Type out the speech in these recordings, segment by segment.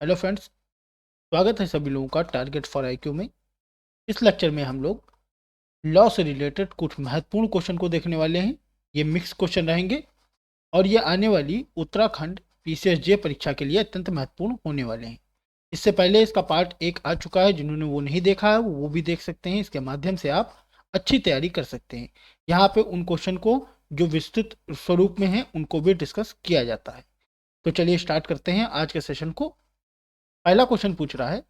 Hello friends, स्वागत है सभी लोगों का टारगेट फॉर आईक्यू में। इस लेक्चर में हम लोग लॉ से रिलेटेड कुछ महत्वपूर्ण क्वेश्चन को देखने वाले हैं। ये मिक्स क्वेश्चन रहेंगे और ये आने वाली उत्तराखंड पीसीएसजे परीक्षा के लिए अत्यंत महत्वपूर्ण होने वाले हैं। इससे पहले इसका पार्ट 1 आ चुका है, जिन्होंने वो नहीं देखा है वो भी देख सकते हैं। इसके माध्यम से आप अच्छी तैयारी कर सकते हैं। यहाँ पे उन क्वेश्चन को जो विस्तृत स्वरूप में है उनको भी डिस्कस किया जाता है। तो चलिए स्टार्ट करते हैं आज के सेशन को। पहला क्वेश्चन पूछ रहा है,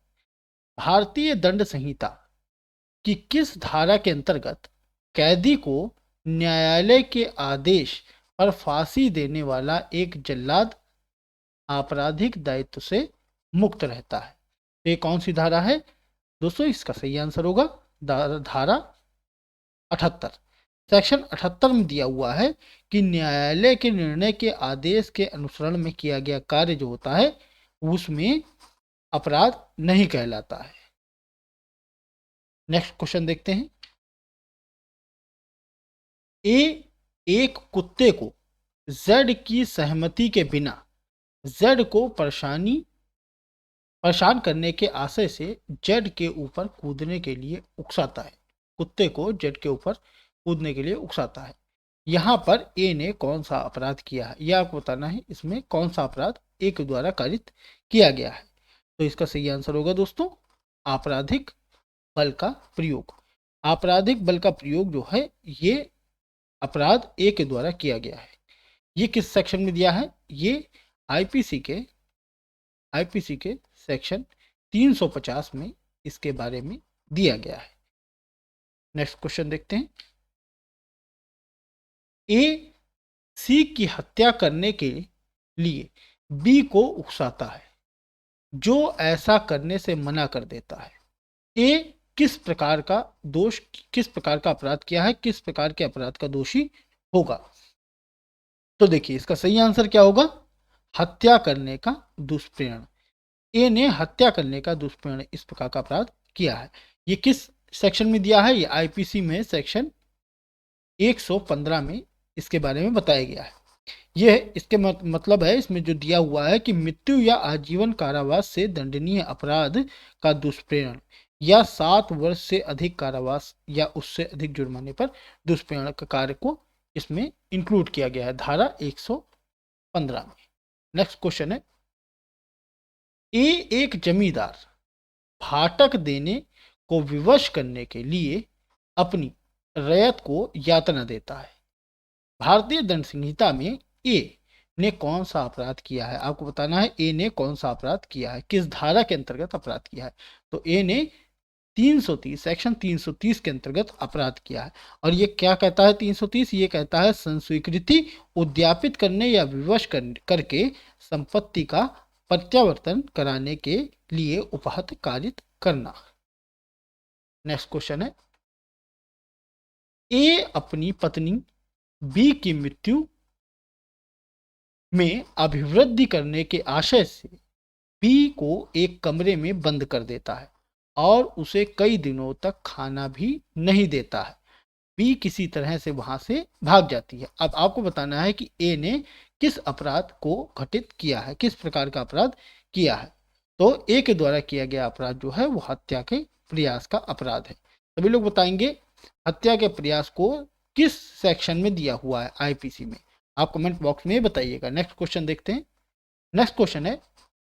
भारतीय दंड संहिता की किस धारा के अंतर्गत कैदी को न्यायालय के आदेश पर फांसी देने वाला एक जल्लाद आपराधिक दायित्व से मुक्त रहता है? तो ये कौन सी धारा है दोस्तों? इसका सही आंसर होगा धारा 78। सेक्शन 78 में दिया हुआ है कि न्यायालय के निर्णय के आदेश के अनुसरण में किया गया कार्य जो होता है उसमें अपराध नहीं कहलाता है। नेक्स्ट क्वेश्चन देखते हैं। एक कुत्ते को जेड की सहमति के बिना जेड को परेशान करने के आशय से जेड के ऊपर कूदने के लिए उकसाता है। कुत्ते को जेड के ऊपर कूदने के लिए उकसाता है। यहाँ पर ए ने कौन सा अपराध किया है यह आपको बताना है। इसमें कौन सा अपराध ए के द्वारा कारित किया गया है? तो इसका सही आंसर होगा दोस्तों आपराधिक बल का प्रयोग। आपराधिक बल का प्रयोग जो है ये अपराध ए के द्वारा किया गया है। ये किस सेक्शन में दिया है? ये आईपीसी के सेक्शन 350 में इसके बारे में दिया गया है। नेक्स्ट क्वेश्चन देखते हैं। ए सी की हत्या करने के लिए बी को उकसाता है, जो ऐसा करने से मना कर देता है। ए किस प्रकार का अपराध किया है, किस प्रकार के अपराध का दोषी होगा? तो देखिए इसका सही आंसर क्या होगा? हत्या करने का दुष्प्रेरण। ए ने हत्या करने का दुष्प्रेरण इस प्रकार का अपराध किया है। ये किस सेक्शन में दिया है? ये आईपीसी में सेक्शन 115 में इसके बारे में बताया गया है। यह इसके मतलब है, इसमें जो दिया हुआ है कि मृत्यु या आजीवन कारावास से दंडनीय अपराध का दुष्प्रेरण या 7 वर्ष से अधिक कारावास या उससे अधिक जुर्माने पर दुष्प्रेरण का कार्य को इसमें इंक्लूड किया गया है धारा 115 में। नेक्स्ट क्वेश्चन है, एक जमींदार फाटक देने को विवश करने के लिए अपनी रैयत को यातना देता है। भारतीय दंड संहिता में ए ने कौन सा अपराध किया है? आपको बताना है ए ने कौन सा अपराध किया है, किस धारा के अंतर्गत अपराध किया है। तो ए ने 330 सेक्शन 330 के अंतर्गत अपराध किया है। और ये क्या कहता है 330? ये कहता है संस्वीकृति उद्यापित करने या विवश करके संपत्ति का प्रत्यावर्तन कराने के लिए उपहत कारित करना। नेक्स्ट क्वेश्चन है, ए अपनी पत्नी बी की मृत्यु में अभिवृद्धि करने के आशय से बी को एक कमरे में बंद कर देता है और उसे कई दिनों तक खाना भी नहीं देता है। बी किसी तरह से वहां से भाग जाती है। अब आपको बताना है कि ए ने किस अपराध को घटित किया है, किस प्रकार का अपराध किया है। तो ए के द्वारा किया गया अपराध जो है वो हत्या के प्रयास का अपराध है। सभी लोग बताएंगे हत्या के प्रयास को किस सेक्शन में दिया हुआ है आईपीसी में? आप कमेंट बॉक्स में बताइएगा। नेक्स्ट क्वेश्चन देखते हैं। नेक्स्ट क्वेश्चन है,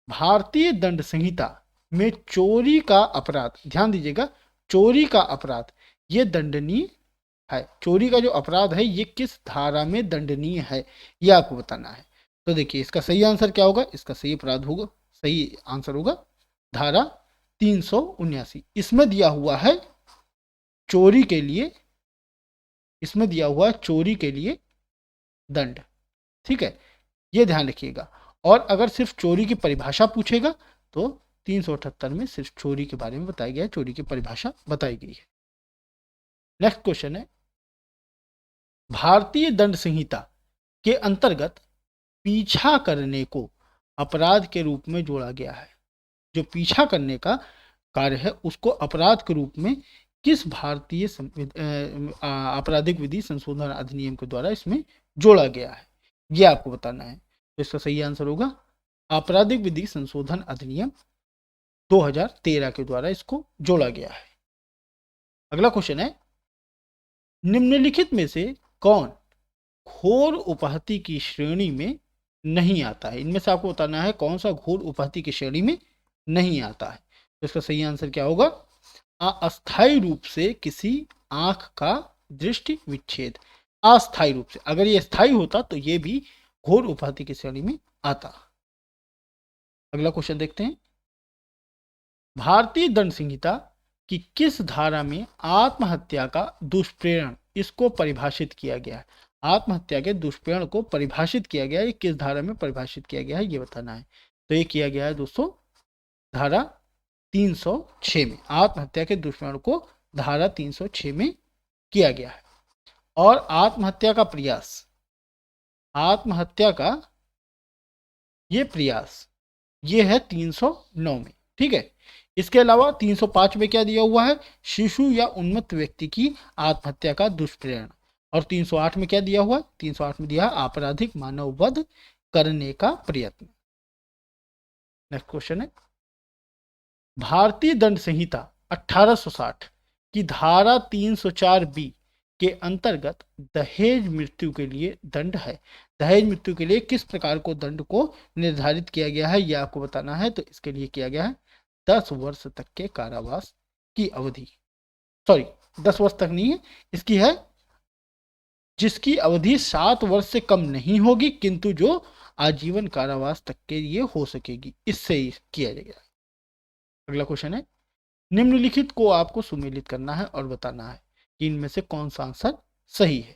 भारतीय दंड संहिता में चोरी का अपराध, ध्यान दीजिएगा, चोरी का अपराध ये दंडनीय है। चोरी का जो अपराध है ये किस धारा में दंडनीय है ये आपको बताना है। तो देखिए इसका सही आंसर क्या होगा? इसका सही अपराध होगा, सही आंसर होगा धारा 379। इसमें दिया हुआ है चोरी के लिए, इसमें दिया हुआ है चोरी के लिए दंड। ठीक है, ये ध्यान रखिएगा। और अगर सिर्फ चोरी की परिभाषा पूछेगा तो 378 में सिर्फ चोरी के बारे में बताया गया है, चोरी की परिभाषा बताई गई है। नेक्स्ट क्वेश्चन है, भारतीय दंड संहिता के अंतर्गत पीछा करने को अपराध के रूप में जोड़ा गया है। जो पीछा करने का कार्य है उसको अपराध के रूप में किस भारतीय आपराधिक विधि संशोधन अधिनियम के द्वारा इसमें जोड़ा गया है ये आपको बताना है। तो इसका सही आंसर होगा आपराधिक विधि संशोधन अधिनियम 2013 के द्वारा इसको जोड़ा गया है। अगला क्वेश्चन है, निम्नलिखित में से कौन घोर उपहति की श्रेणी में नहीं आता है? इनमें से आपको बताना है कौन सा घोर उपहति की श्रेणी में नहीं आता है। तो इसका सही आंसर क्या होगा? अस्थायी रूप से किसी आंख का दृष्टि विच्छेद। अस्थायी रूप से, अगर ये स्थायी होता तो ये भी घोर उपहति की श्रेणी में आता। अगला क्वेश्चन देखते हैं, भारतीय दंड संहिता की किस धारा में आत्महत्या का दुष्प्रेरण इसको परिभाषित किया गया है? आत्महत्या के दुष्प्रेरण को परिभाषित किया गया है, किस धारा में परिभाषित किया गया है ये बताना है। तो ये किया गया है दोस्तों धारा 306 में। आत्महत्या के दुष्प्रेरण को धारा 306 में किया गया है। और आत्महत्या का प्रयास, आत्महत्या का ये प्रयास ये है 309 में। ठीक है, इसके अलावा 305 में क्या दिया हुआ है? शिशु या उन्मत्त व्यक्ति की आत्महत्या का दुष्प्रेरण। और 308 में क्या दिया हुआ है? 308 में दिया आपराधिक मानववध करने का प्रयत्न। नेक्स्ट क्वेश्चन है, भारतीय दंड संहिता 1860 की धारा 304 बी के अंतर्गत दहेज मृत्यु के लिए दंड है। दहेज मृत्यु के लिए किस प्रकार को दंड को निर्धारित किया गया है यह आपको बताना है। तो इसके लिए किया गया है 10 वर्ष तक के कारावास की अवधि। सॉरी, 10 वर्ष तक नहीं है, इसकी है जिसकी अवधि 7 वर्ष से कम नहीं होगी, किंतु जो आजीवन कारावास तक के लिए हो सकेगी, इससे ही किया जाएगा। अगला क्वेश्चन है, निम्नलिखित को आपको सुमेलित करना है और बताना है कि इनमें से कौन सा आंसर सही है।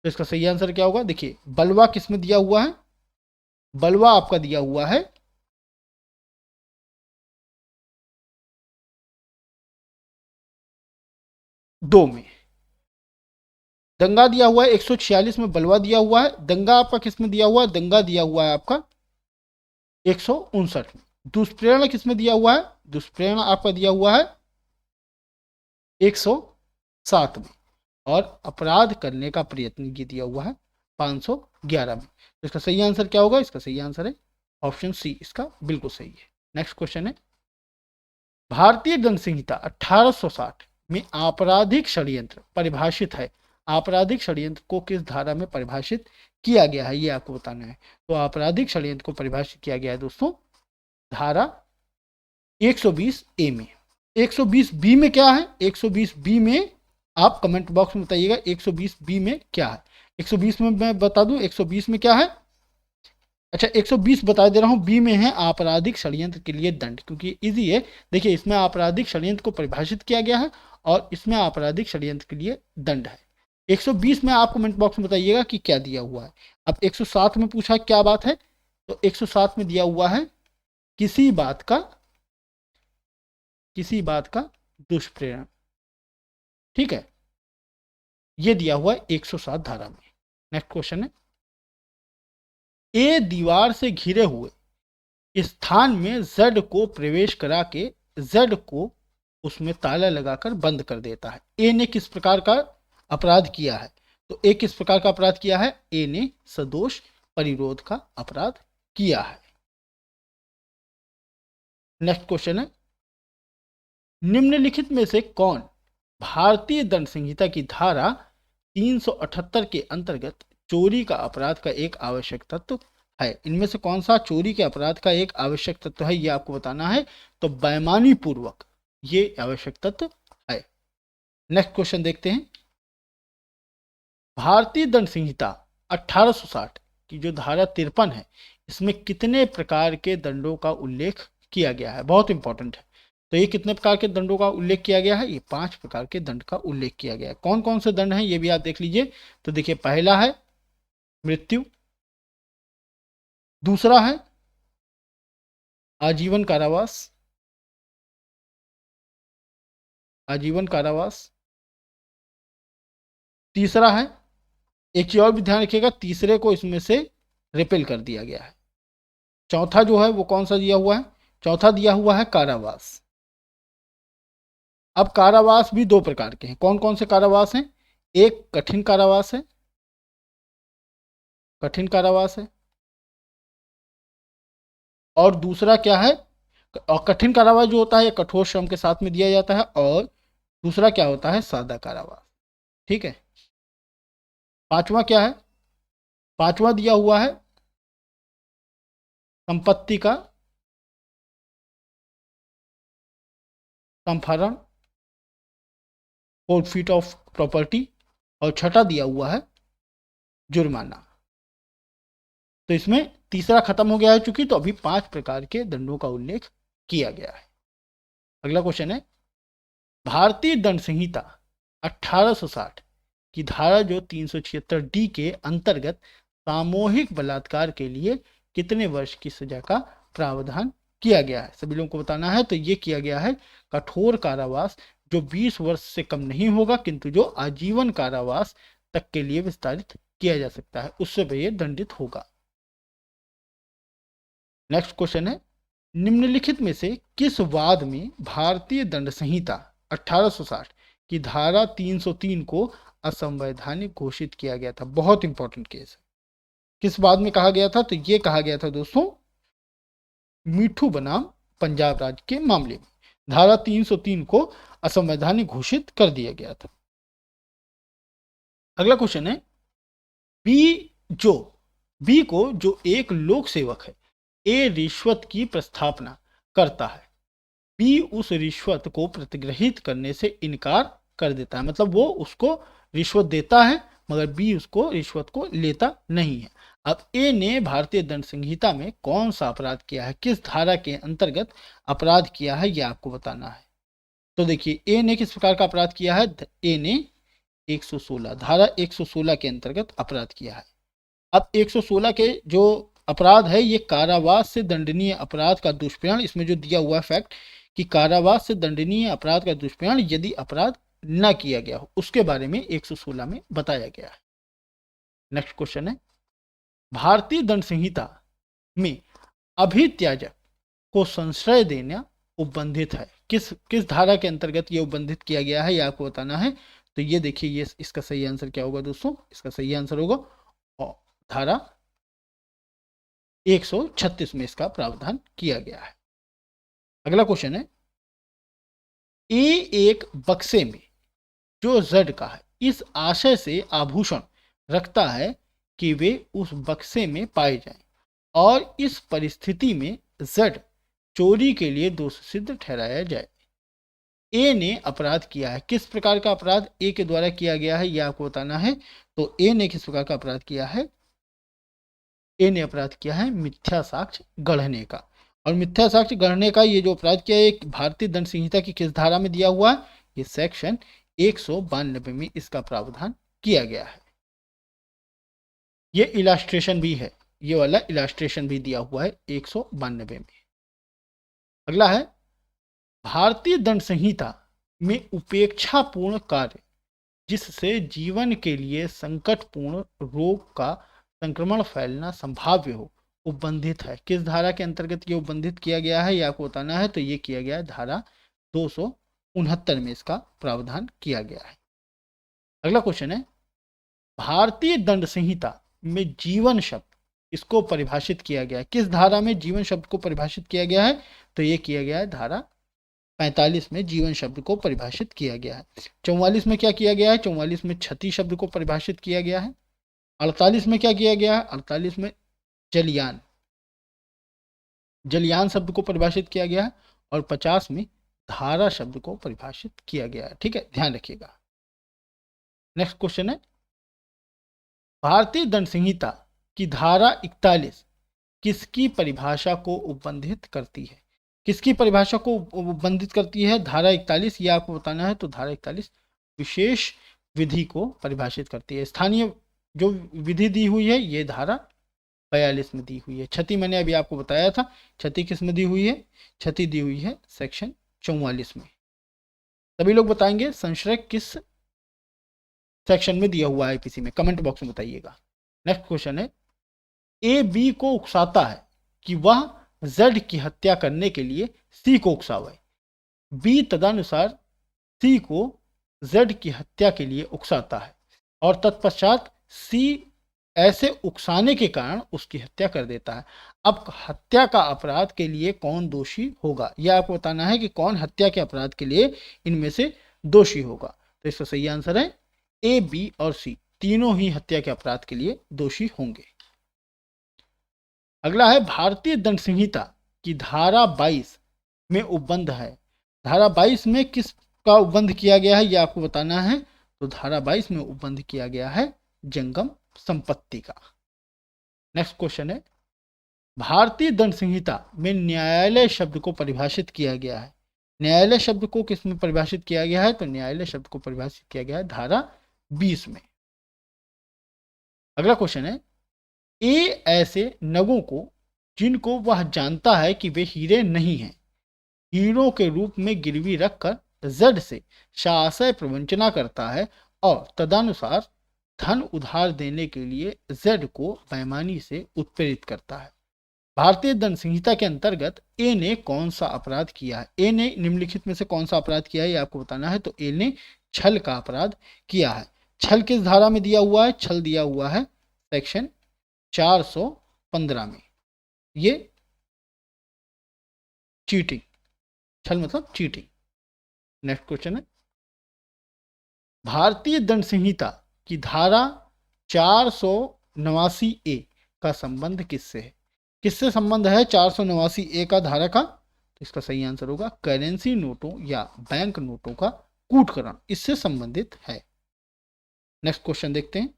तो इसका सही आंसर क्या होगा? देखिए, बलवा किसमें दिया हुआ है? बलवा आपका दिया हुआ है 2 में। दंगा दिया हुआ है 146 में, बलवा दिया हुआ है। दंगा आपका किसमें दिया हुआ है? दंगा दिया हुआ है आपका 159 में। दुष्प्रेरणा किसमें दिया हुआ है? दुष्प्रेरणा आपका दिया हुआ है 107 में। और अपराध करने का प्रयत्न ये दिया हुआ है 511 में। तो इसका सही आंसर क्या होगा? इसका सही आंसर है ऑप्शन सी, इसका बिल्कुल सही है। नेक्स्ट क्वेश्चन है, भारतीय दंड संहिता 1860 में आपराधिक षड्यंत्र परिभाषित है। आपराधिक षड्यंत्र को किस धारा में परिभाषित किया गया है ये आपको बताना है। तो आपराधिक षड्यंत्र को परिभाषित किया गया है दोस्तों धारा 120 ए में। 120 बी में क्या है? 120 बी में आप कमेंट बॉक्स में बताइएगा 120 बी में क्या है। 120 में मैं बता दूं 120 में क्या है। अच्छा, 120 बता दे रहा हूं, बी में है आपराधिक षड्यंत्र के लिए दंड, क्योंकि इजी है। देखिए, इसमें आपराधिक षड्यंत्र को परिभाषित किया गया है और इसमें आपराधिक षड्यंत्र के लिए दंड है। 120 में आप कमेंट बॉक्स में बताइएगा कि क्या दिया हुआ है। अब 107 में पूछा क्या बात है, तो 107 में दिया हुआ है किसी बात का दुष्प्रेरण। ठीक है, ये दिया हुआ है 107 धारा में। नेक्स्ट क्वेश्चन है, ए दीवार से घिरे हुए स्थान में जेड को प्रवेश करा के जेड को उसमें ताला लगाकर बंद कर देता है। ए ने किस प्रकार का अपराध किया है? तो ए किस प्रकार का अपराध किया है? ए ने सदोष परिरोध का अपराध किया है। नेक्स्ट क्वेश्चन है, निम्नलिखित में से कौन भारतीय दंड संहिता की धारा 378 के अंतर्गत चोरी का अपराध का एक आवश्यक तत्व है? इनमें से कौन सा चोरी के अपराध का एक आवश्यक तत्व है ये आपको बताना है। तो बेईमानी पूर्वक ये आवश्यक तत्व है। नेक्स्ट क्वेश्चन देखते हैं, भारतीय दंड संहिता 1860 की जो धारा 53 है, इसमें कितने प्रकार के दंडों का उल्लेख किया गया है? बहुत इंपॉर्टेंट है। तो ये कितने प्रकार के दंडों का उल्लेख किया गया है? ये 5 प्रकार के दंड का उल्लेख किया गया है। कौन कौन से दंड हैं ये भी आप देख लीजिए। तो देखिए, पहला है मृत्यु, दूसरा है आजीवन कारावास, आजीवन कारावास, तीसरा है, एक चीज और भी ध्यान रखिएगा, तीसरे को इसमें से रिपेल कर दिया गया है। चौथा जो है वो कौन सा दिया हुआ है? चौथा दिया हुआ है कारावास। अब कारावास भी 2 प्रकार के हैं। कौन कौन से कारावास हैं? एक कठिन कारावास है, कठिन कारावास है, और दूसरा क्या है, और कठिन कारावास जो होता है कठोर श्रम के साथ में दिया जाता है, और दूसरा क्या होता है, सादा कारावास। ठीक है। पांचवा क्या है, पांचवा दिया हुआ है संपत्ति का संहरण, फोर्फीट ऑफ प्रॉपर्टी, और छठा दिया हुआ है जुर्माना। तो इसमें तीसरा खत्म हो गया है चूंकि, तो अभी 5 प्रकार के दंडों का उल्लेख किया गया है। अगला क्वेश्चन है, भारतीय दंड संहिता 1860 की धारा जो 376 डी के अंतर्गत सामूहिक बलात्कार के लिए कितने वर्ष की सजा का प्रावधान किया गया है? सभी लोगों को बताना है। तो ये किया गया है कठोर कारावास जो 20 वर्ष से कम नहीं होगा, किंतु जो आजीवन कारावास तक के लिए विस्तारित किया जा सकता है, उससे भी ये दंडित होगा। नेक्स्ट क्वेश्चन है, निम्नलिखित में से किस वाद में भारतीय दंड संहिता 1860 की धारा 303 को असंवैधानिक घोषित किया गया था? बहुत इंपॉर्टेंट केस है। किस वाद में कहा गया था? तो ये कहा गया था दोस्तों मिठू बनाम पंजाब राज्य के मामले में धारा 303 को असंवैधानिक घोषित कर दिया गया था। अगला क्वेश्चन है, बी को जो एक लोक सेवक है ए रिश्वत की प्रस्थापना करता है, बी उस रिश्वत को प्रतिग्रहित करने से इनकार कर देता है, मतलब वो उसको रिश्वत देता है मगर बी उसको रिश्वत को लेता नहीं है। अब ए ने भारतीय दंड संहिता में कौन सा अपराध किया है, किस धारा के अंतर्गत अपराध किया है, यह आपको बताना है। तो देखिए ए ने किस प्रकार का अपराध किया है, ए ने 116 धारा 116 के अंतर्गत अपराध किया है। अब 116 के जो अपराध है ये कारावास से दंडनीय अपराध का दुष्प्रेरण, इसमें जो दिया हुआ फैक्ट कि कारावास से दंडनीय अपराध का दुष्प्रेरण यदि अपराध न किया गया हो, उसके बारे में 116 में बताया गया है। नेक्स्ट क्वेश्चन है, भारतीय दंड संहिता में अभित्याजक को संश्रय देना उपबंधित है, किस धारा के अंतर्गत ये उपबंधित किया गया है, यह आपको बताना है। तो ये देखिए, ये इसका सही आंसर क्या होगा दोस्तों, इसका सही आंसर होगा धारा 136 में इसका प्रावधान किया गया है। अगला क्वेश्चन है, ए एक बक्से में जो जड का है इस आशय से आभूषण रखता है कि वे उस बक्से में पाए जाएं, और इस परिस्थिति में जड चोरी के लिए दोष सिद्ध ठहराया जाए। ए ने अपराध किया है, किस प्रकार का अपराध ए के द्वारा किया गया है यह आपको बताना है। तो ए ने किस प्रकार का अपराध किया है, ए ने अपराध किया है मिथ्या साक्ष्य गढ़ने का। और मिथ्या साक्ष्य गढ़ने का ये जो अपराध किया है भारतीय दंड संहिता की किस धारा में दिया हुआ है, ये सेक्शन 192 में इसका प्रावधान किया गया है। ये इलास्ट्रेशन भी है, ये वाला इलास्ट्रेशन भी दिया हुआ है 192 में। अगला है, भारतीय दंड संहिता में उपेक्षापूर्ण कार्य जिससे जीवन के लिए संकटपूर्ण रोग का संक्रमण फैलना संभाव्य हो उपबंधित है, किस धारा के अंतर्गत ये उपबंधित किया गया है यह आपको बताना है। तो ये किया गया है धारा 269 में इसका प्रावधान किया गया है। अगला क्वेश्चन है, भारतीय दंड संहिता में जीवन शब्द इसको परिभाषित किया गया है, किस धारा में जीवन शब्द को परिभाषित किया गया है। तो ये किया गया है धारा 45 में जीवन शब्द को परिभाषित किया गया है। 44 में क्या किया गया है, 44 में क्षति शब्द को परिभाषित किया गया है। 48 में क्या किया गया है, 48 में जलियान शब्द को परिभाषित किया गया है। और 50 में धारा शब्द को परिभाषित किया गया है। ठीक है, ध्यान रखिएगा। नेक्स्ट क्वेश्चन है, भारतीय दंड संहिता की धारा 41 किसकी परिभाषा को उपबंधित करती है, किसकी परिभाषा को उपबंधित करती है धारा 41, ये आपको बताना है। तो धारा 41 विशेष विधि को परिभाषित करती है। स्थानीय जो विधि दी हुई है ये धारा 42 में दी हुई है। क्षति मैंने अभी आपको बताया था, क्षति किस में दी हुई है, क्षति दी हुई है सेक्शन 44 में। सभी लोग बताएंगे संश्रय किस सेक्शन में दिया हुआ है आईपीसी में, कमेंट बॉक्स में बताइएगा। नेक्स्ट क्वेश्चन है, ए बी को उकसाता है कि वह जेड की हत्या करने के लिए सी को उकसावे, बी तदनुसार सी को जेड की हत्या के लिए उकसाता है और तत्पश्चात सी ऐसे उकसाने के कारण उसकी हत्या कर देता है। अब हत्या का अपराध के लिए कौन दोषी होगा, यह आपको बताना है कि कौन हत्या के अपराध के लिए इनमें से दोषी होगा। तो इसका सही आंसर है ए, बी और सी, तीनों ही हत्या के अपराध के लिए दोषी होंगे। अगला है भारतीय दंड संहिता की धारा 22 में उपबंध है। धारा 22 में किस का उपबंध किया गया है, यह आपको बताना है। तो धारा 22 में उपबंध किया गया है जंगम संपत्ति का। नेक्स्ट क्वेश्चन है, भारतीय दंड संहिता में न्यायालय शब्द को परिभाषित किया गया है। न्यायालय शब्द को किस में परिभाषित किया गया है, तो न्यायालय शब्द को परिभाषित किया गया है धारा 20 में। अगला क्वेश्चन है, ए ऐसे नगों को जिनको वह जानता है कि वे हीरे नहीं हैं, हीरों के रूप में गिरवी रखकर जड से शासय प्रवंचना करता है और तदनुसार धन उधार देने के लिए जेड को बेईमानी से उत्प्रेरित करता है। भारतीय दंड संहिता के अंतर्गत ए ने कौन सा अपराध किया है? ए ने निम्नलिखित में से कौन सा अपराध किया है, ये आपको बताना है। तो ए ने छल का अपराध किया है। छल किस धारा में दिया हुआ है? छल दिया हुआ है सेक्शन 415 में। ये चीटिंग, छल मतलब चीटिंग। नेक्स्ट क्वेश्चन है, भारतीय दंड संहिता की धारा 489 ए का संबंध किससे है? किससे संबंध है 489 ए का धारा का? तो इसका सही आंसर होगा करेंसी नोटों या बैंक नोटों का कूटकरण, इससे संबंधित है। नेक्स्ट क्वेश्चन देखते हैं,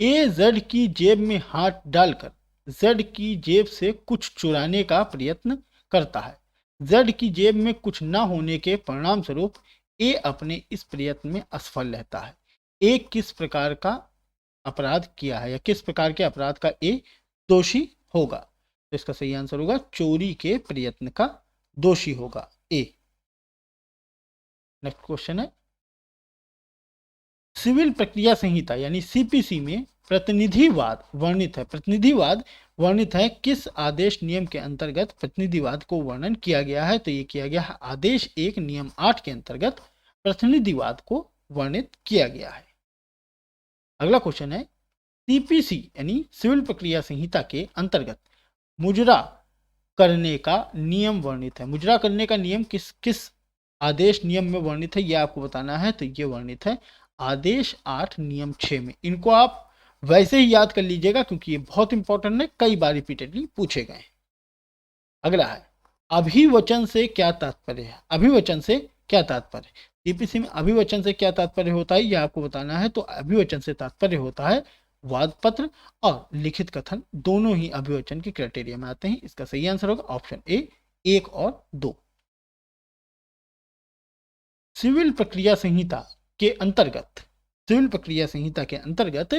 ए जेड की जेब में हाथ डालकर जेड की जेब से कुछ चुराने का प्रयत्न करता है। जेड की जेब में कुछ न होने के परिणाम स्वरूप ए अपने इस प्रयत्न में असफल रहता है। ए किस प्रकार का अपराध किया है या किस प्रकार के अपराध का ए दोषी होगा? तो इसका सही आंसर होगा चोरी के प्रयत्न का दोषी होगा ए। नेक्स्ट क्वेश्चन है, सिविल प्रक्रिया संहिता यानी सीपीसी में प्रतिनिधिवाद वर्णित है। प्रतिनिधिवाद वर्णित है किस आदेश नियम के अंतर्गत प्रतिनिधिवाद को वर्णन किया गया है? तो ये किया गया है आदेश 1 नियम 8 के अंतर्गत प्रतिनिधिवाद को वर्णित किया गया है। अगला क्वेश्चन है, सीपीसी यानी सिविल प्रक्रिया संहिता के अंतर्गत मुजरा करने का नियम वर्णित है। मुजरा करने का नियम किस किस आदेश नियम में वर्णित है, यह आपको बताना है। तो ये वर्णित है आदेश 8 नियम 6 में। इनको आप वैसे ही याद कर लीजिएगा क्योंकि ये बहुत इंपॉर्टेंट है, कई बार रिपीटेडली पूछे गए। अगला है, अभिवचन से क्या तात्पर्य है? अभिवचन से क्या तात्पर्य? सीपीसी में अभिवचन से क्या तात्पर्य होता है, यह आपको बताना है। तो अभिवचन से तात्पर्य होता है वाद पत्र और लिखित कथन, दोनों ही अभिवचन के क्राइटेरिया में आते हैं। इसका सही आंसर होगा ऑप्शन ए 1 और 2। सिविल प्रक्रिया संहिता के अंतर्गत, सिविल प्रक्रिया संहिता के अंतर्गत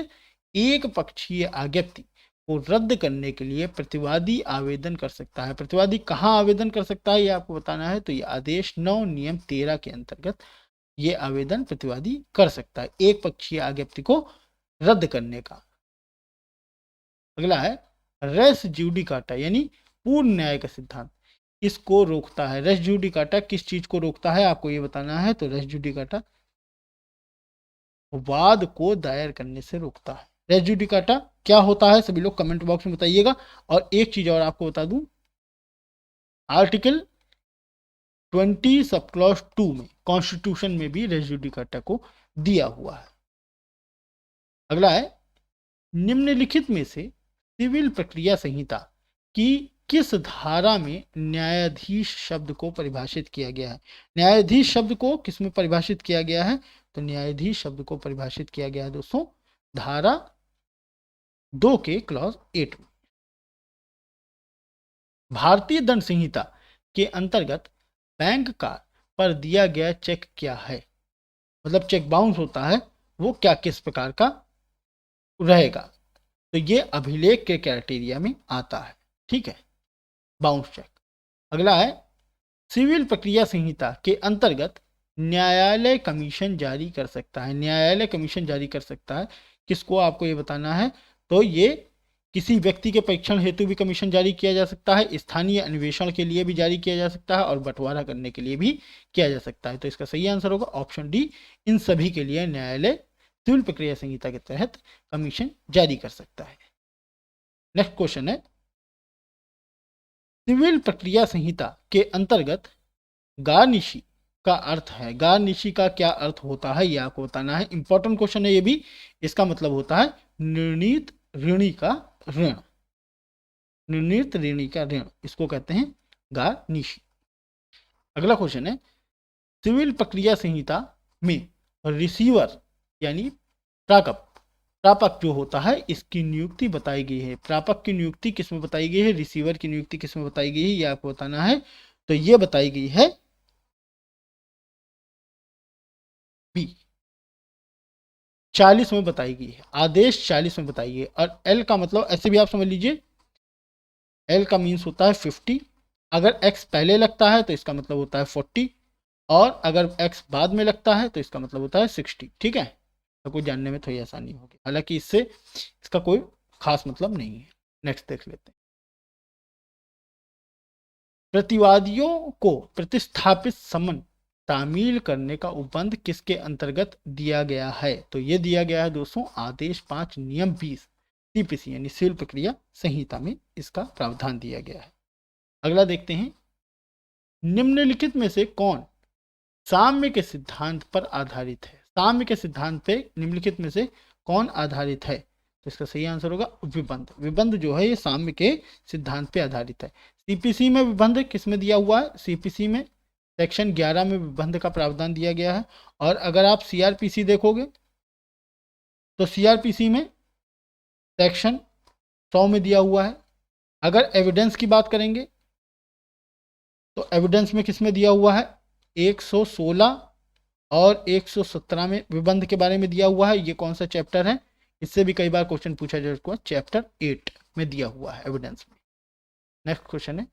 एक पक्षीय आज्ञप्ति को रद्द करने के लिए प्रतिवादी आवेदन कर सकता है। प्रतिवादी कहाँ आवेदन कर सकता है, ये आपको बताना है। तो ये आदेश 9 नियम 13 के अंतर्गत ये आवेदन प्रतिवादी कर सकता है एक पक्षीय आज्ञप्ति को रद्द करने का। अगला है, रेस ज्यूडिकाटा यानी पूर्ण न्याय का सिद्धांत, इसको रोकता है। रेस ज्यूडिकाटा किस चीज को रोकता है, आपको ये बताना है। तो रेस ज्यूडिकाटा वाद को दायर करने से रोकता है। रेस ज्यूडिकाटा क्या होता है, सभी लोग कमेंट बॉक्स में बताइएगा। और एक चीज और आपको बता दूं, आर्टिकल 20 सब क्लॉज 2 में कॉन्स्टिट्यूशन में भी रेस ज्यूडिकाटा को दिया हुआ है। अगला है, निम्नलिखित में से सिविल प्रक्रिया संहिता की किस धारा में न्यायाधीश शब्द को परिभाषित किया गया है? न्यायाधीश शब्द को किस में परिभाषित किया गया है? तो न्यायाधीश शब्द को परिभाषित किया गया है दोस्तों धारा 2 के क्लॉज 8 में। भारतीय दंड संहिता के अंतर्गत बैंक का पर दिया गया चेक क्या है? मतलब चेक बाउंस होता है, वो क्या किस प्रकार का रहेगा? तो ये अभिलेख के क्राइटेरिया में आता है, ठीक है, बाउंस चेक। अगला है, सिविल प्रक्रिया संहिता के अंतर्गत न्यायालय कमीशन जारी कर सकता है। न्यायालय कमीशन जारी कर सकता है किसको, आपको ये बताना है। तो ये किसी व्यक्ति के परीक्षण हेतु भी कमीशन जारी किया जा सकता है, स्थानीय अन्वेषण के लिए भी जारी किया जा सकता है और बंटवारा करने के लिए भी किया जा सकता है। तो इसका सही आंसर होगा ऑप्शन डी, इन सभी के लिए न्यायालय सिविल प्रक्रिया संहिता के तहत कमीशन जारी कर सकता है। नेक्स्ट क्वेश्चन है, सिविल प्रक्रिया संहिता के अंतर्गत गार्निशी का अर्थ है, गार्निशी का क्या अर्थ होता है ये आपको बताना है। इंपॉर्टेंट क्वेश्चन है ये भी। इसका मतलब होता है निर्णीत ऋणी का ऋण, निर्णीत ऋणी का ऋण, इसको कहते हैं गार्निशी। अगला क्वेश्चन है, सिविल प्रक्रिया संहिता में रिसीवर यानी प्रापक जो होता है इसकी नियुक्ति बताई गई है। प्रापक की नियुक्ति किसमें बताई गई है, रिसीवर की नियुक्ति किसमें बताई गई है, ये आपको बताना है। तो ये बताई गई है बी 40 में बताई गई है, आदेश 40 में बताई गई है। और एल का मतलब ऐसे भी आप समझ लीजिए, एल का मीन्स होता है 50। अगर एक्स पहले लगता है तो इसका मतलब होता है 40, और अगर एक्स बाद में लगता है तो इसका मतलब होता है 60। ठीक है, तो कोई जानने में थोड़ी आसानी होगी, हालांकि इससे इसका कोई खास मतलब नहीं है। नेक्स्ट देख लेते हैं, प्रतिवादियों को प्रतिस्थापित समन तामील करने का उपबंध किसके अंतर्गत दिया गया है। तो ये दिया गया है दोस्तों आदेश 5 नियम 20 सीपीसी यानी सिविल प्रक्रिया संहिता में इसका प्रावधान दिया गया है। अगला देखते हैं, निम्नलिखित में से कौन साम्य के सिद्धांत पर आधारित है। साम्य के सिद्धांत पे निम्नलिखित में से कौन आधारित है, तो इसका सही आंसर होगा विबंध। विबंध जो है ये साम्य के सिद्धांत पे आधारित है। सीपीसी में विबंध किस में दिया हुआ है, सीपीसी में सेक्शन 11 में विबंध का प्रावधान दिया गया है। और अगर आप सीआरपीसी देखोगे तो सीआरपीसी में सेक्शन 100 में दिया हुआ है। अगर एविडेंस की बात करेंगे तो एविडेंस में किस में दिया हुआ है, 116 और 117 में विबंध के बारे में दिया हुआ है। ये कौन सा चैप्टर है, इससे भी कई बार क्वेश्चन पूछा जा चुका है, चैप्टर 8 में दिया हुआ है एविडेंस में। नेक्स्ट क्वेश्चन है,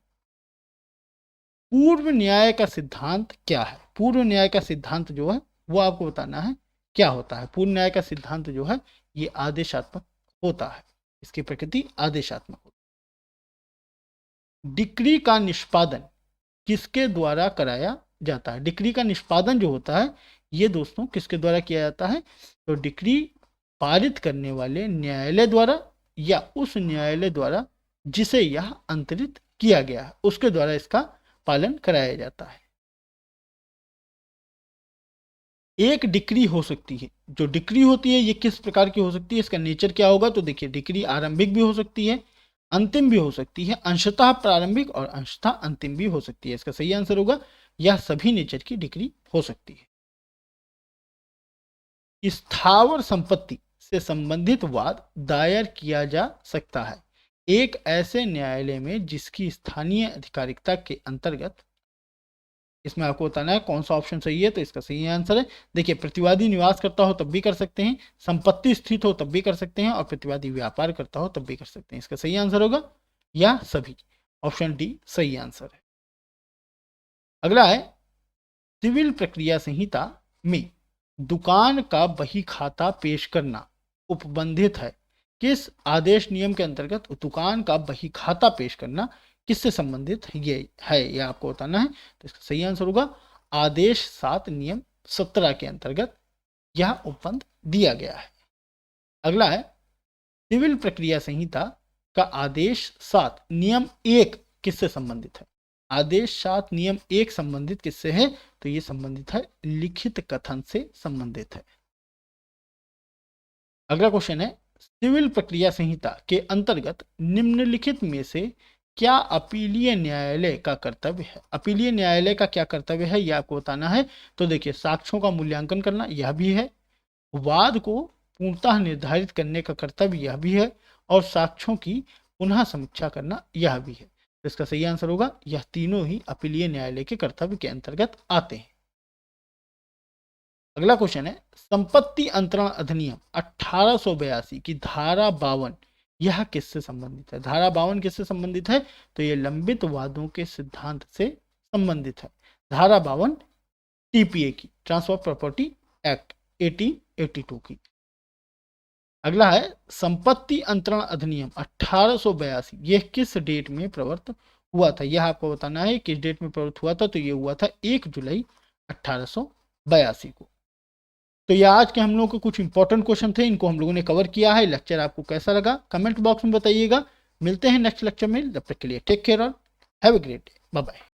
पूर्व न्याय का सिद्धांत क्या है। पूर्व न्याय का सिद्धांत जो है वो आपको बताना है क्या होता है। पूर्व न्याय का सिद्धांत जो है ये आदेशात्मक होता है, इसकी प्रकृति आदेशात्मक होती है। डिक्री का निष्पादन किसके द्वारा कराया जाता है। डिक्री का निष्पादन जो होता है ये दोस्तों किसके द्वारा किया जाता है, तो डिक्री पारित करने वाले न्यायालय द्वारा या उस न्यायालय द्वारा जिसे यह अंतरित किया गया है उसके द्वारा इसका पालन कराया जाता है। एक डिक्री हो सकती है, जो डिक्री होती है ये किस प्रकार की हो सकती है, इसका नेचर क्या होगा, तो देखिए डिक्री आरंभिक भी हो सकती है, अंतिम भी हो सकती है, अंशतः प्रारंभिक और अंशतः अंतिम भी हो सकती है। इसका सही आंसर होगा यह सभी नेचर की डिक्री हो सकती है। स्थावर संपत्ति से संबंधित वाद दायर किया जा सकता है एक ऐसे न्यायालय में जिसकी स्थानीय अधिकारिकता के अंतर्गत। इसमें आपको बताना है कौन सा ऑप्शन सही है, तो इसका सही आंसर है देखिए, प्रतिवादी निवास करता हो तब भी कर सकते हैं, संपत्ति स्थित हो तब भी कर सकते हैं, और प्रतिवादी व्यापार करता हो तब भी कर सकते हैं। इसका सही आंसर होगा या सभी, ऑप्शन डी सही आंसर है। अगला है, सिविल प्रक्रिया संहिता में दुकान का बही खाता पेश करना उपबंधित है किस आदेश नियम के अंतर्गत। दुकान का बही खाता पेश करना किससे संबंधित ये आपको बताना है। तो इसका सही आंसर होगा आदेश 7 नियम 17 के अंतर्गत यह उपबंध दिया गया है। अगला है, सिविल प्रक्रिया संहिता का आदेश 7 नियम 1 किससे संबंधित है। आदेश 7 नियम 1 संबंधित किससे है, तो ये संबंधित है लिखित कथन से संबंधित है। अगला क्वेश्चन है, सिविल प्रक्रिया संहिता के अंतर्गत निम्नलिखित में से क्या अपीलीय न्यायालय का कर्तव्य है। अपीलीय न्यायालय का क्या कर्तव्य है यह आपको बताना है। तो देखिए, साक्ष्यों का मूल्यांकन करना यह भी है, वाद को पूर्णतः निर्धारित करने का कर्तव्य यह भी है, और साक्ष्यों की पुनः समीक्षा करना यह भी है। तो इसका सही आंसर होगा यह तीनों ही अपीलीय न्यायालय के कर्तव्य के अंतर्गत आते हैं। अगला क्वेश्चन है, संपत्ति अंतरण अधिनियम 1882 की धारा 52 यह किससे संबंधित है। धारा 52 किससे संबंधित है, तो यह लंबित वादों के सिद्धांत से संबंधित है। धारा 52 टीपीए की, ट्रांसफर प्रॉपर्टी एक्ट 1882 की। अगला है, संपत्ति अंतरण अधिनियम 1882 यह किस डेट में प्रवृत्त हुआ था। यह आपको बताना है किस डेट में प्रवृत्त हुआ था, तो यह हुआ था 1 जुलाई 1882 को। तो ये आज के हम लोगों के कुछ इंपॉर्टेंट क्वेश्चन थे, इनको हम लोगों ने कवर किया है। लेक्चर आपको कैसा लगा कमेंट बॉक्स में बताइएगा। मिलते हैं नेक्स्ट लेक्चर में, तब तक के लिए टेक केयर और have a great day, bye bye.